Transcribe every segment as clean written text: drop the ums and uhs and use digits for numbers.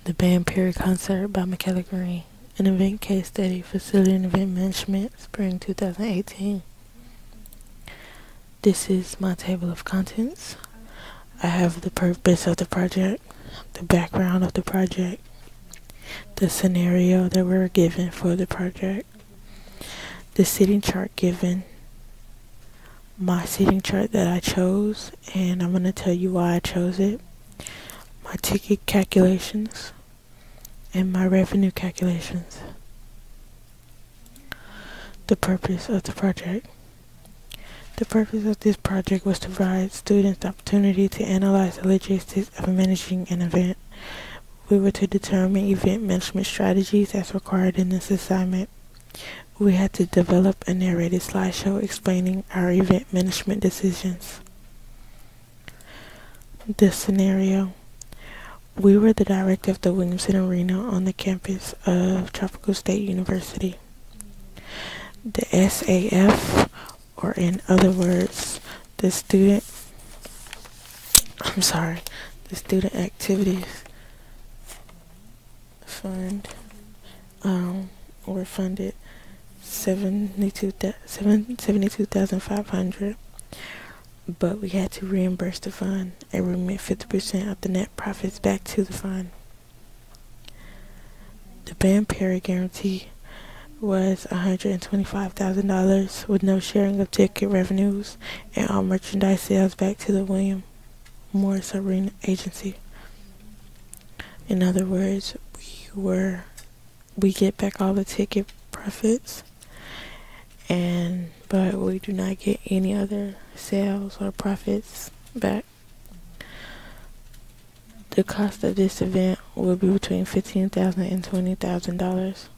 The Band Perry Concert by Michaela Green. An event case study, facility and event management, spring 2018. This is my table of contents. I have the purpose of the project, the background of the project, the scenario that we were given for the project, the seating chart given, my seating chart that I chose, and I'm going to tell you why I chose it, my ticket calculations, and my revenue calculations. The purpose of the project. The purpose of this project was to provide students the opportunity to analyze the logistics of managing an event. We were to determine event management strategies as required in this assignment. We had to develop a narrated slideshow explaining our event management decisions. The scenario. We were the director of the Williamson Arena on the campus of Tropical State University. The SAF, or in other words, the Student Activities Fund, were funded $72,500, but we had to reimburse the fund and remit 50% of the net profits back to the fund. The Band Perry guarantee was $125,000 with no sharing of ticket revenues and all merchandise sales back to the William Morris Arena Agency. In other words, we get back all the ticket profits, but we do not get any other sales or profits back. The cost of this event will be between $15,000 and $20,000.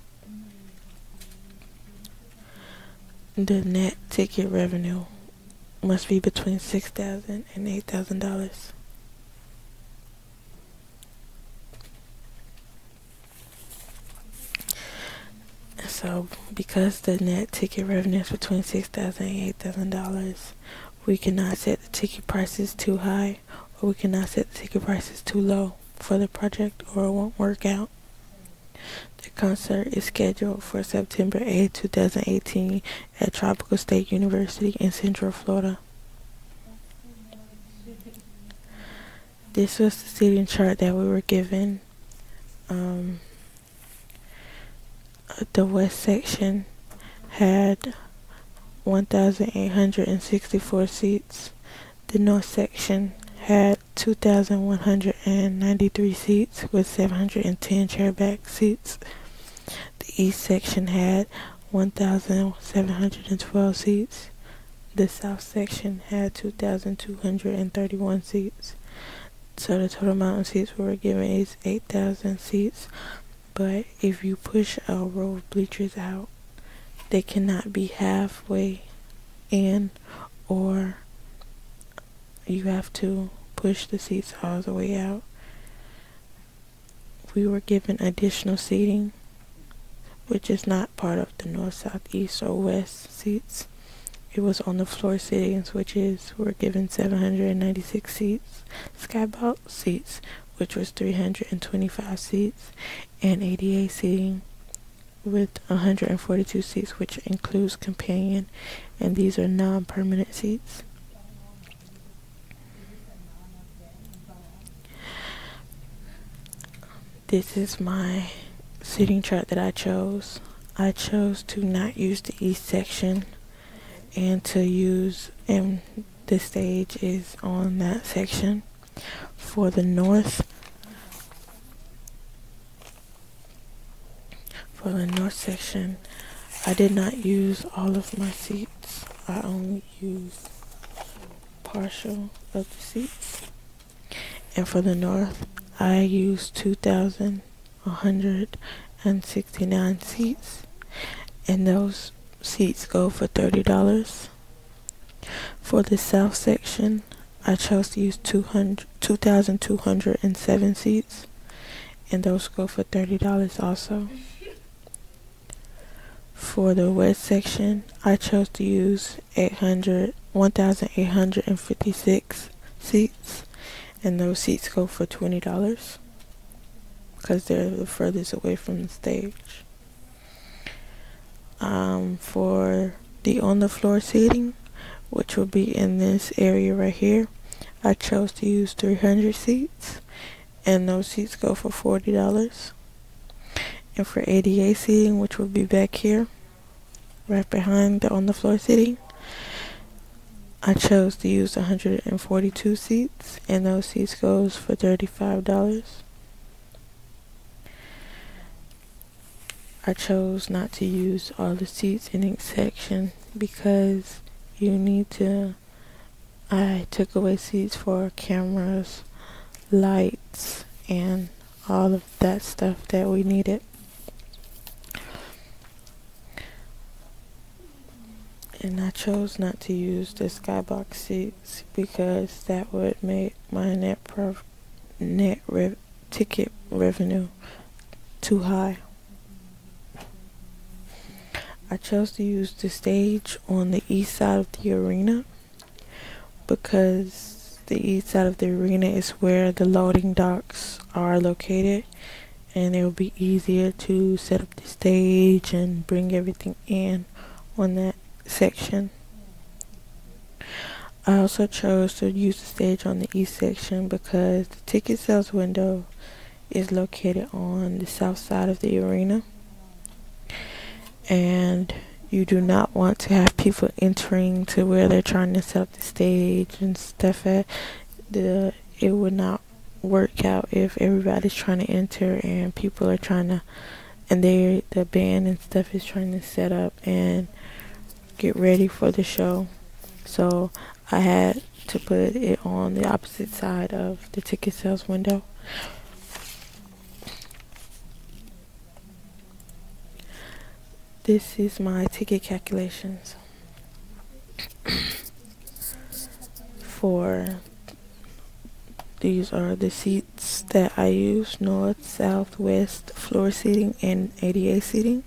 The net ticket revenue must be between $6,000 and $8,000. So, because the net ticket revenue is between $6,000 and $8,000, we cannot set the ticket prices too high, or we cannot set the ticket prices too low for the project, or it won't work out. The concert is scheduled for September 8, 2018 at Tropical State University in Central Florida. This was the seating chart that we were given. The west section had 1,864 seats. The north section had 2,193 seats with 710 chairback seats. The east section had 1,712 seats. The south section had 2,231 seats. So the total amount of seats we were given is 8,000 seats. But if you push a row of bleachers out, they cannot be halfway in, or you have to push the seats all the way out. We were given additional seating, which is not part of the north, south, east, or west seats. It was on the floor seatings, which is, we're given 796 seats. Skybox seats, which was 325 seats, and ADA seating with 142 seats, which includes companion, and these are non-permanent seats. This is my seating chart that I chose. I chose to not use the east section and to use, and the stage is on that section. For the north section, I did not use all of my seats. I only used partial of the seats. And for the north, I used 2,169 seats, and those seats go for $30. For the south section, I chose to use 2,207 seats, and those go for $30 also. For the west section, I chose to use 1,856 seats, and those seats go for $20. because they're the furthest away from the stage. For the on the floor seating, which will be in this area right here, I chose to use 300 seats, and those seats go for $40. And for ADA seating, which will be back here, right behind the on the floor seating, I chose to use 142 seats, and those seats goes for $35. I chose not to use all the seats in each section because I took away seats for cameras, lights, and all of that stuff that we needed. And I chose not to use the skybox seats because that would make my ticket revenue too high. I chose to use the stage on the east side of the arena because the east side of the arena is where the loading docks are located, and it will be easier to set up the stage and bring everything in on that section. I also chose to use the stage on the east section because the ticket sales window is located on the south side of the arena, and you do not want to have people entering to where they're trying to set up the stage and stuff it would not work out if everybody's trying to enter and people are trying to, and the band and stuff is trying to set up and get ready for the show. So I had to put it on the opposite side of the ticket sales window. This is my ticket calculations for these are the seats that I use: north, south, west, floor seating, and ADA seating.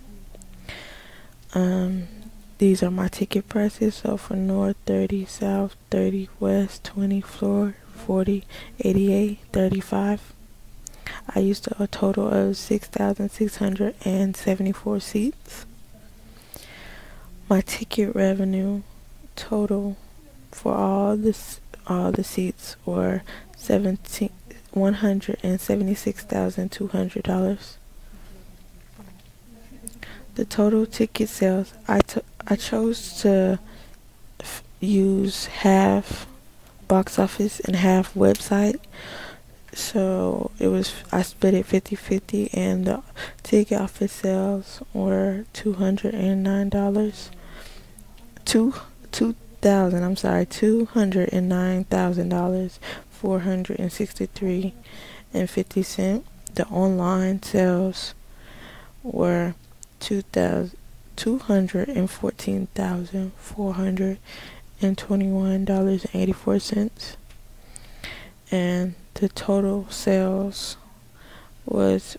These are my ticket prices. So for north, 30, south, 30, west, 20, floor, 40, ADA, 35. I used a total of 6,674 seats. My ticket revenue total for all the seats were $176,200. The total ticket sales, I chose to use half box office and half website. So I split it 50-50, and the ticket office sales were $209. $209,000, 463.50. The online sales were $214,421.84, and the total sales was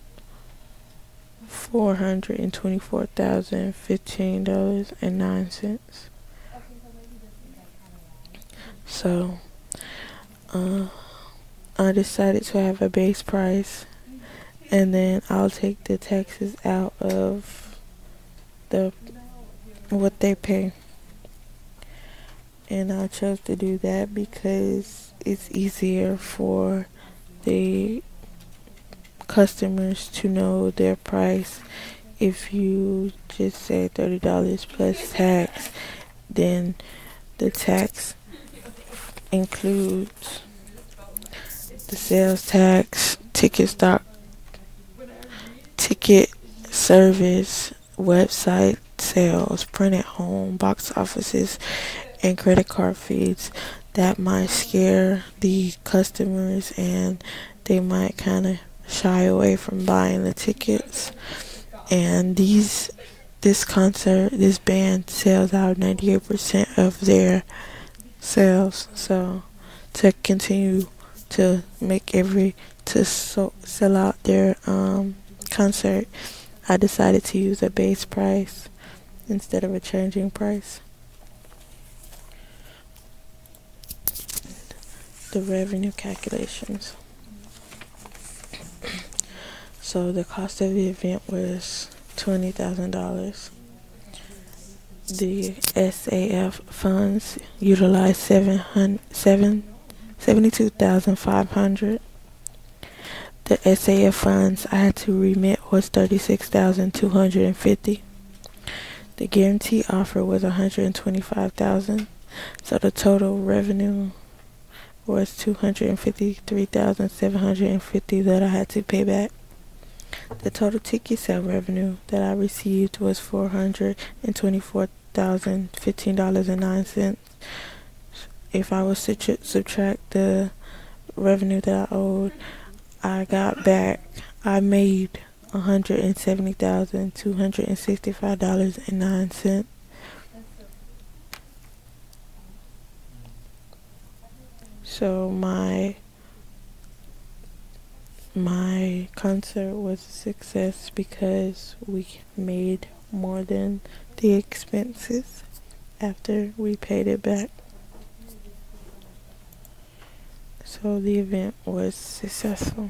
$424,015.09. So I decided to have a base price, and then I'll take the taxes out of what they pay. And I chose to do that because it's easier for the customers to know their price. If you just say $30 plus tax, then the tax includes the sales tax, ticket service, website sales, print at home, box offices, and credit card fees. That might scare the customers, and they might kind of shy away from buying the tickets. And this band sells out 98% of their sales. So to continue to sell out their concert, I decided to use a base price instead of a changing price. The revenue calculations. So the cost of the event was $20,000. The SAF funds utilized 72,500. The SAF funds I had to remit was 36,250. The guarantee offer was 125,000. So the total revenue was 253,750 that I had to pay back. The total ticket sale revenue that I received was $424,015.09. If I was to subtract the revenue that I owed, I made $170,265.09. So my concert was a success because we made more than the expenses after we paid it back. So the event was successful.